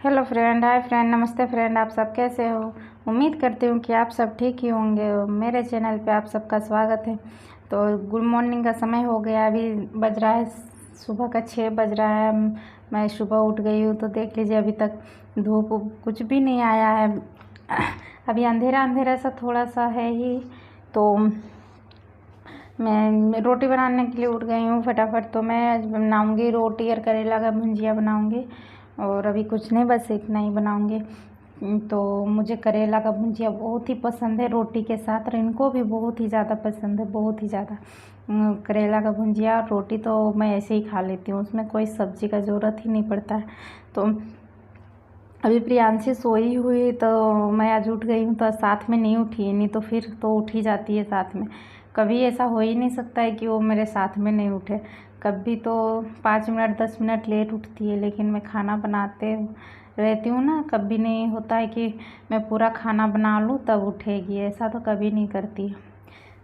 Hello friend, hi friend, नमस्ते friend. आप सब कैसे हो? उम्मीद करती हूँ कि आप सब ठीक ही होंगे। मेरे चैनल पे आप सबका स्वागत है। तो गुड मॉर्निंग का समय हो गया, अभी बज रहा है सुबह का 6 बज रहा है। मैं सुबह उठ गई हूँ तो देख लीजिए अभी तक धूप कुछ भी नहीं आया है। अभी अंधेरा अंधेरा सा थोड़ा सा है ही। तो मैं रोटी बनाने के लिए उठ गई हूँ फटाफट। तो मैं आज बनाऊँगी रोटी और करेला का भुंजिया बनाऊँगी, और अभी कुछ नहीं, बस इतना ही बनाऊँगी। तो मुझे करेला का भुंजिया बहुत ही पसंद है रोटी के साथ, और इनको भी बहुत ही ज़्यादा पसंद है, बहुत ही ज़्यादा। करेला का भुंजिया और रोटी तो मैं ऐसे ही खा लेती हूँ, उसमें कोई सब्ज़ी का ज़रूरत ही नहीं पड़ता है। तो अभी प्रियांशी सोई हुई तो मैं आज उठ गई हूँ, तो साथ में नहीं उठी, नहीं तो फिर तो उठ ही जाती है साथ में। कभी ऐसा हो ही नहीं सकता है कि वो मेरे साथ में नहीं उठे। कभी तो 5 मिनट 10 मिनट लेट उठती है, लेकिन मैं खाना बनाते रहती हूँ ना, कभी नहीं होता है कि मैं पूरा खाना बना लूँ तब उठेगी, ऐसा तो कभी नहीं करती।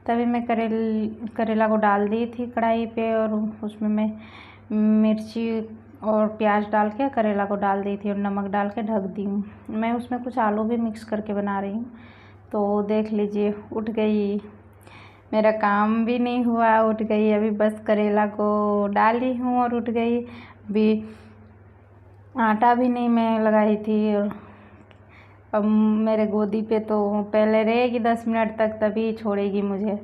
तभी मैं करेला को डाल दी थी कढ़ाई पे, और उसमें मैं मिर्ची और प्याज डाल के करेला को डाल दी थी और नमक डाल के ढक दी हूँ। मैं उसमें कुछ आलू भी मिक्स करके बना रही हूँ। तो देख लीजिए उठ गई, मेरा काम भी नहीं हुआ, उठ गई। अभी बस करेला को डाली हूँ और उठ गई। अभी आटा भी नहीं मैं लगाई थी, और अब मेरे गोदी पे तो पहले रहेगी 10 मिनट तक, तभी छोड़ेगी मुझे।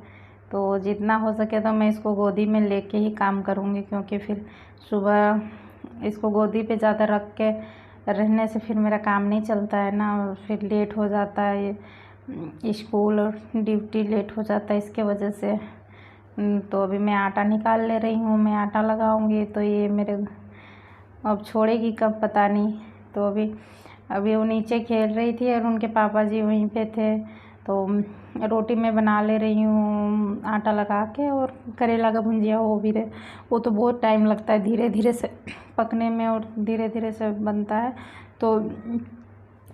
तो जितना हो सके तो मैं इसको गोदी में लेके ही काम करूँगी, क्योंकि फिर सुबह इसको गोदी पे ज़्यादा रख के रहने से फिर मेरा काम नहीं चलता है ना, फिर लेट हो जाता है, स्कूल और ड्यूटी लेट हो जाता है इसके वजह से। तो अभी मैं आटा निकाल ले रही हूँ, मैं आटा लगाऊँगी तो ये मेरे अब छोड़ेगी कब पता नहीं। तो अभी वो नीचे खेल रही थी और उनके पापा जी वहीं पे थे। तो रोटी मैं बना ले रही हूँ आटा लगा के, और करेला का भुंजिया हो भी रहे। वो तो बहुत टाइम लगता है धीरे धीरे से पकने में, और धीरे धीरे से बनता है। तो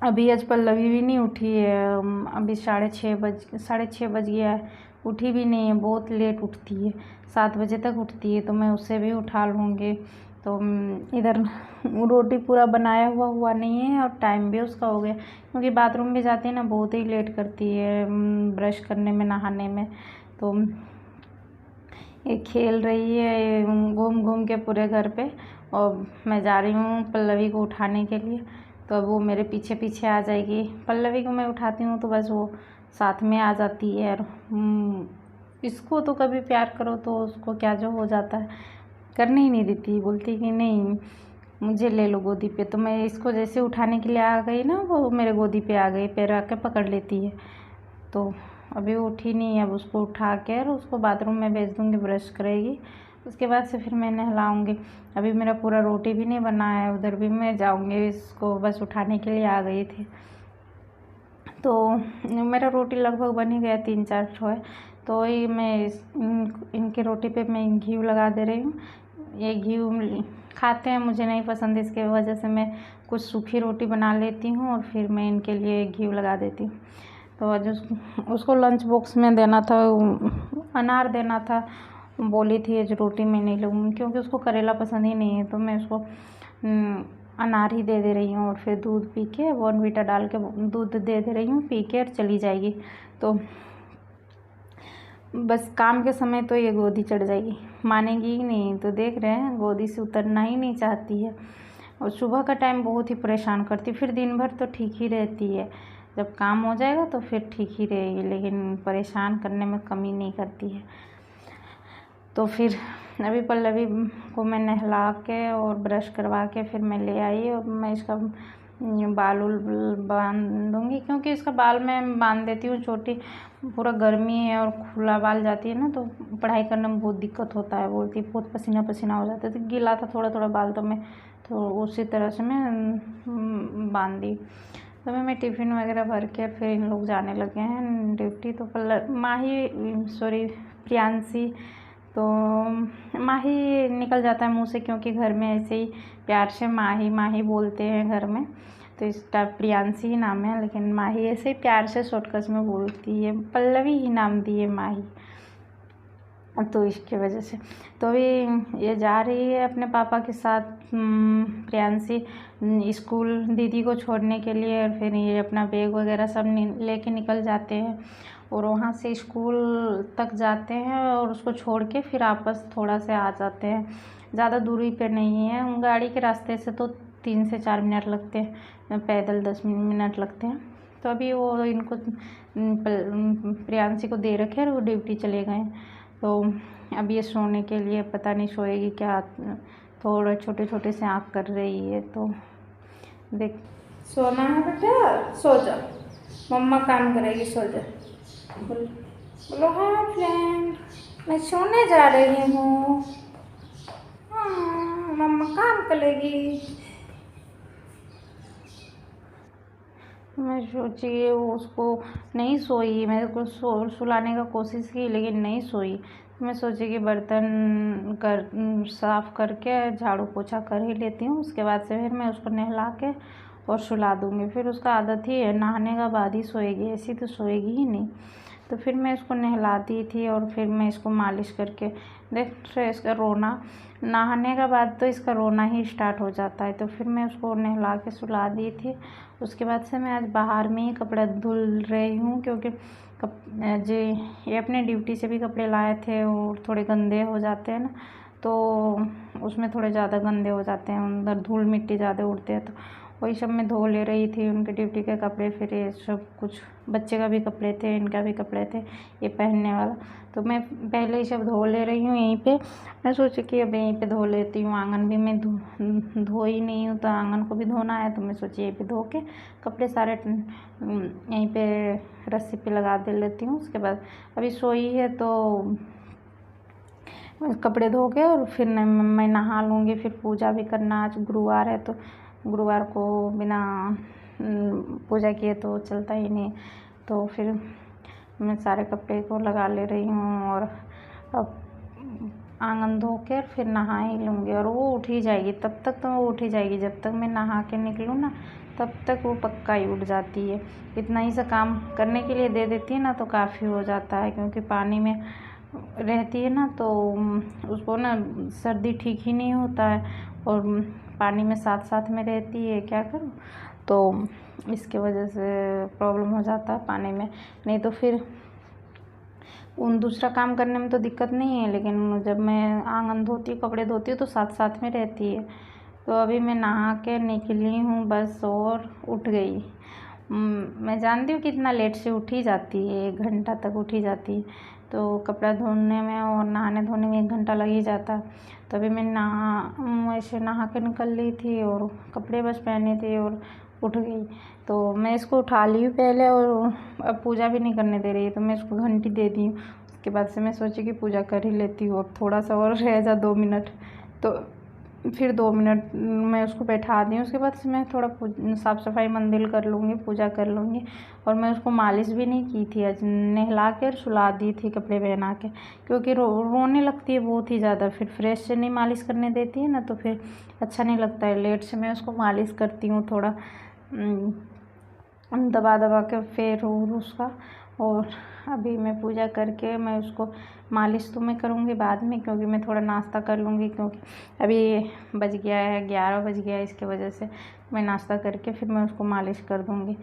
अभी आज पल्लवी भी नहीं उठी है, अभी 6:30 बज गया है, उठी भी नहीं है, बहुत लेट उठती है, 7 बजे तक उठती है। तो मैं उसे भी उठा लूँगी। तो इधर रोटी पूरा बनाया हुआ नहीं है, और टाइम भी उसका हो गया, क्योंकि बाथरूम भी जाती है ना, बहुत ही लेट करती है ब्रश करने में, नहाने में। तो ये खेल रही है घूम घूम के पूरे घर पे, और मैं जा रही हूँ पल्लवी को उठाने के लिए। तो अब वो मेरे पीछे पीछे आ जाएगी। पल्लवी को मैं उठाती हूँ तो बस वो साथ में आ जाती है, और इसको तो कभी प्यार करो तो उसको क्या जो हो जाता है, करने ही नहीं देती, बोलती कि नहीं मुझे ले लो गोदी पे। तो मैं इसको जैसे उठाने के लिए आ गई ना, वो मेरे गोदी पे आ गई, पैर आके पकड़ लेती है। तो अभी वो उठी नहीं है, अब उसको उठा कर उसको बाथरूम में भेज दूँगी, ब्रश करेगी, उसके बाद से फिर मैं नहलाऊँगी। अभी मेरा पूरा रोटी भी नहीं बना है, उधर भी मैं जाऊँगी, इसको बस उठाने के लिए आ गई थी। तो मेरा रोटी लगभग बन ही गया, 3-4 ठो है। तो ये मैं इनके रोटी पे मैं घी लगा दे रही हूँ। ये घी खाते हैं, मुझे नहीं पसंद, इसके वजह से मैं कुछ सूखी रोटी बना लेती हूँ और फिर मैं इनके लिए घी लगा देती हूँ। तो आज उसको लंच बॉक्स में देना था, अनार देना था, बोली थी आज रोटी में नहीं लूँगी, क्योंकि उसको करेला पसंद ही नहीं है। तो मैं उसको अनार ही दे रही हूँ, और फिर दूध पी के बॉर्नवीटा डाल के दूध दे रही हूँ, पी के और चली जाएगी। तो बस काम के समय तो ये गोदी चढ़ जाएगी, मानेगी ही नहीं। तो देख रहे हैं गोदी से उतरना ही नहीं चाहती है, और सुबह का टाइम बहुत ही परेशान करती, फिर दिन भर तो ठीक ही रहती है, जब काम हो जाएगा तो फिर ठीक ही रहेगी, लेकिन परेशान करने में कमी नहीं करती है। तो फिर अभी पल्लवी को मैं नहला के और ब्रश करवा के फिर मैं ले आई, और मैं इसका बाल बांध दूँगी, क्योंकि इसका बाल मैं बांध देती हूँ छोटी, पूरा गर्मी है और खुला बाल जाती है ना, तो पढ़ाई करने में बहुत दिक्कत होता है, बोलती बहुत पसीना पसीना हो जाता है। तो गीला था थोड़ा थोड़ा बाल, तो मैं तो उसी तरह से मैं बांध दी। तो मैं टिफ़िन वगैरह भर के फिर इन लोग जाने लगे हैं ड्यूटी। तो प्रियांशी तो माही निकल जाता है मुँह से, क्योंकि घर में ऐसे ही प्यार से माही माही बोलते हैं घर में, तो इसका प्रियांशी ही नाम है, लेकिन माही ऐसे ही प्यार से शॉर्टकट में बोलती है, पल्लवी ही नाम दी है माही। तो इसकी वजह से तो अभी ये जा रही है अपने पापा के साथ प्रियांशी स्कूल दीदी को छोड़ने के लिए। और फिर ये अपना बैग वगैरह सब लेके निकल जाते हैं और वहाँ से स्कूल तक जाते हैं और उसको छोड़ के फिर वापस थोड़ा से आ जाते हैं। ज़्यादा दूरी पे नहीं है, गाड़ी के रास्ते से तो 3 से 4 मिनट लगते हैं, पैदल 10 मिनट लगते हैं। तो अभी वो इनको प्रियांशी को दे रखे और वो ड्यूटी चले गए। तो अब ये सोने के लिए पता नहीं सोएगी क्या, थोड़ा छोटे छोटे से आँख कर रही है। तो देख, सोना है बेटा, सो जा, मम्मा काम करेगी, सो जा। बोलो हाँ फ्रेंड, मैं सोने जा रही हूँ, हाँ मम्मा काम करेगी। मैं सोची उसको नहीं सोई, मैं उसको सुलाने का कोशिश की लेकिन नहीं सोई। मैं सोची कि बर्तन साफ़ करके झाड़ू पोछा कर ही लेती हूँ, उसके बाद से फिर मैं उसको नहला के और सुला दूँगी। फिर उसका आदत ही है नहाने का बाद ही सोएगी, ऐसी तो सोएगी ही नहीं। तो फिर मैं इसको नहलाती थी और फिर मैं इसको मालिश करके देख रहे इसका रोना, नहाने का बाद तो इसका रोना ही स्टार्ट हो जाता है। तो फिर मैं उसको नहला के सुला दी थी। उसके बाद से मैं आज बाहर में ही कपड़ा धुल रही हूँ, क्योंकि जी ये अपने ड्यूटी से भी कपड़े लाए थे और थोड़े गंदे हो जाते हैं ना, तो उसमें थोड़े ज़्यादा गंदे हो जाते हैं, अंदर धूल मिट्टी ज़्यादा उड़ते हैं। तो वही सब मैं धो ले रही थी, उनके ड्यूटी के कपड़े, फिर ये सब कुछ बच्चे का भी कपड़े थे, इनका भी कपड़े थे ये पहनने वाला। तो मैं पहले ही सब धो ले रही हूँ यहीं पे। मैं सोची कि अब यहीं पे धो लेती हूँ, आंगन भी मैं धो ही नहीं हूँ तो आंगन को भी धोना है। तो मैं सोची यहीं पे धो के कपड़े सारे यहीं पे रस्सी पे लगा दे लेती हूँ। उसके बाद अभी सोई है तो कपड़े धो के और फिर मैं नहा लूँगी। फिर पूजा भी करना, आज गुरुवार है तो गुरुवार को बिना पूजा किए तो चलता ही नहीं। तो फिर मैं सारे कपड़े को लगा ले रही हूँ और अब आंगन धो के फिर नहा ही लूँगी। और वो उठ ही जाएगी, तब तक तो वो उठ ही जाएगी, जब तक मैं नहा के निकलूँ ना तब तक वो पक्का ही उठ जाती है। इतना ही सा काम करने के लिए दे देती है ना तो काफ़ी हो जाता है, क्योंकि पानी में रहती है ना तो उसको ना सर्दी ठीक ही नहीं होता है और पानी में साथ साथ में रहती है, क्या करूँ। तो इसके वजह से प्रॉब्लम हो जाता है पानी में, नहीं तो फिर दूसरा काम करने में तो दिक्कत नहीं है, लेकिन जब मैं आंगन धोती हूँ कपड़े धोती हूँ तो साथ साथ में रहती है। तो अभी मैं नहा के निकली हूँ बस और उठ गई। मैं जानती हूँ कितना लेट से उठ ही जाती है, 1 घंटा तक उठ ही जाती है। तो कपड़ा धोने में और नहाने धोने में 1 घंटा लग ही जाता। तो अभी मैं ऐसे नहा के निकल रही थी और कपड़े बस पहने थे और उठ गई। तो मैं इसको उठा ली हूँ पहले और अब पूजा भी नहीं करने दे रही है, तो मैं इसको घंटी दे दी हूँ। उसके बाद से मैं सोची कि पूजा कर ही लेती हूँ, अब थोड़ा सा और रह जा 2 मिनट। तो फिर 2 मिनट मैं उसको बैठा दी हूँ। उसके बाद से मैं थोड़ा साफ़ सफाई मंदिर कर लूँगी, पूजा कर लूँगी। और मैं उसको मालिश भी नहीं की थी, आज नहला कर सुला दी थी कपड़े पहना के, क्योंकि रोने लगती है बहुत ही ज़्यादा। फिर फ्रेश से नहीं मालिश करने देती है ना तो फिर अच्छा नहीं लगता है। लेट से मैं उसको मालिश करती हूँ, थोड़ा दबा दबा के फिर उसका। और अभी मैं पूजा करके मैं उसको मालिश तो मैं करूँगी बाद में, क्योंकि मैं थोड़ा नाश्ता कर लूँगी, क्योंकि अभी बज गया है 11 बज गया है। इसके वजह से मैं नाश्ता करके फिर मैं उसको मालिश कर दूँगी।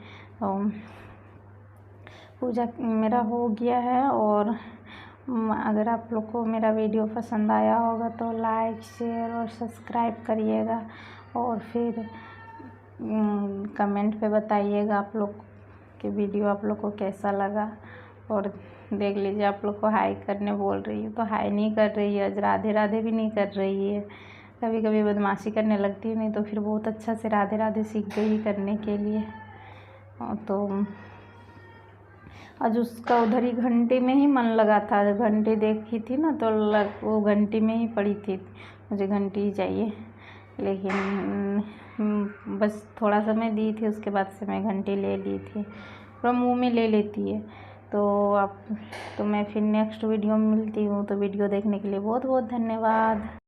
पूजा मेरा हो गया है। और अगर आप लोग को मेरा वीडियो पसंद आया होगा तो लाइक शेयर और सब्सक्राइब करिएगा, और फिर कमेंट पे बताइएगा आप लोग कि वीडियो आप लोग को कैसा लगा। और देख लीजिए, आप लोग को हाई करने बोल रही हूँ तो हाई नहीं कर रही है, आज राधे राधे भी नहीं कर रही है। कभी कभी बदमाशी करने लगती है, नहीं तो फिर बहुत अच्छा से राधे राधे सीख गई करने के लिए। तो आज उसका उधर ही घंटे में ही मन लगा था, घंटे देखी थी ना तो वो घंटे में ही पड़ी थी, मुझे घंटी ही चाहिए। लेकिन बस थोड़ा समय दी थी, उसके बाद से मैं घंटी ले ली थी, पूरा मुँह में ले लेती है। तो मैं फिर नेक्स्ट वीडियो में मिलती हूँ। तो वीडियो देखने के लिए बहुत बहुत धन्यवाद।